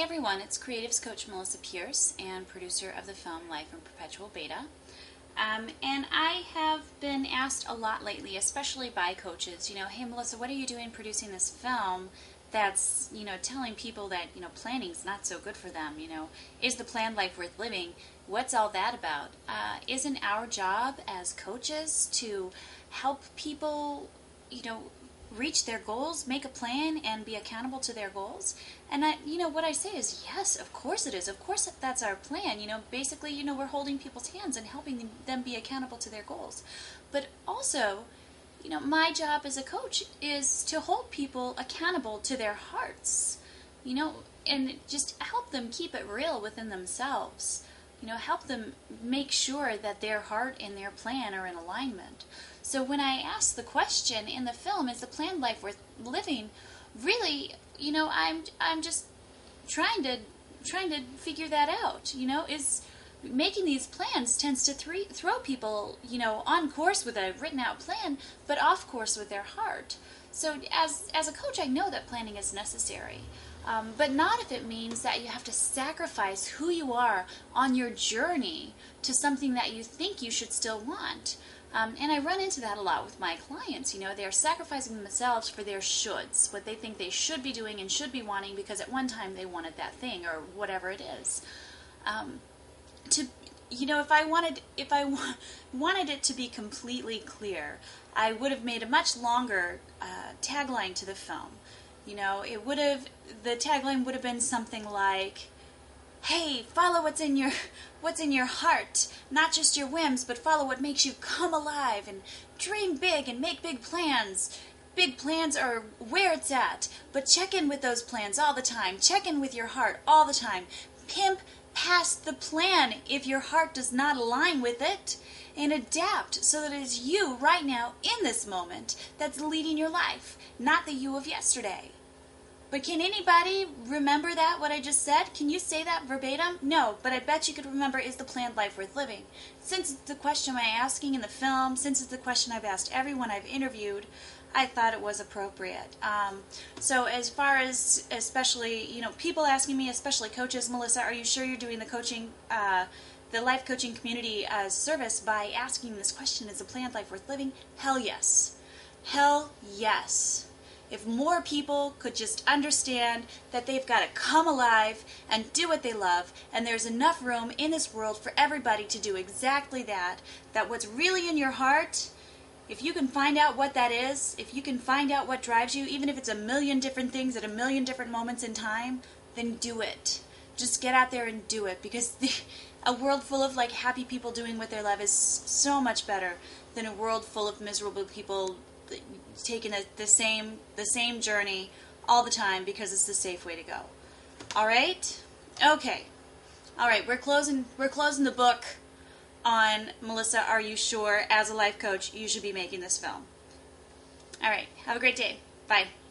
everyone, it's Creatives Coach Melissa Pierce and producer of the film Life in Perpetual Beta. And I have been asked a lot lately, especially by coaches, hey Melissa, what are you doing producing this film that's, telling people that, planning's not so good for them, is the planned life worth living? What's all that about? Isn't our job as coaches to help people, reach their goals, make a plan, and be accountable to their goals? And what I say is, yes, of course it is. Of course that's our plan. Basically, we're holding people's hands and helping them be accountable to their goals. But also, my job as a coach is to hold people accountable to their hearts, and just help them keep it real within themselves. Help them make sure that their heart and their plan are in alignment. So when I ask the question in the film, is the planned life worth living? Really, I'm just trying to figure that out. Is making these plans tends to throw people, on course with a written out plan, but off course with their heart. So as a coach, I know that planning is necessary. But not if it means that you have to sacrifice who you are on your journey to something that you think you should still want. And I run into that a lot with my clients. They're sacrificing themselves for their shoulds, what they think they should be doing and should be wanting because at one time they wanted that thing or whatever it is. If I wanted it to be completely clear, I would have made a much longer tagline to the film. The tagline would have been something like, hey, follow what's in your heart, not just your whims, but follow what makes you come alive and dream big and make big plans. Big plans are where it's at, but check in with those plans all the time. Check in with your heart all the time. Pimp past the plan if your heart does not align with it, and adapt so that it's you right now in this moment that's leading your life, not the you of yesterday. But can anybody remember that, what I just said? Can you say that verbatim? No, but I bet you could remember, is the planned life worth living? Since it's the question I'm asking in the film, since it's the question I've asked everyone I've interviewed, I thought it was appropriate. So as far as, especially, people asking me, especially coaches, Melissa, are you sure you're doing the coaching, the life coaching community service by asking this question, is the planned life worth living? Hell yes. Hell yes. If more people could just understand that they've got to come alive and do what they love, and there's enough room in this world for everybody to do exactly that, that what's really in your heart, if you can find out what that is, if you can find out what drives you, even if it's a million different things at a million different moments in time, then do it. Just get out there and do it, because a world full of happy people doing what they love is so much better than a world full of miserable people taking the same journey all the time because it's the safe way to go. All right? Okay. All right, we're closing the book on Melissa, are you sure as a life coach you should be making this film? All right. Have a great day. Bye.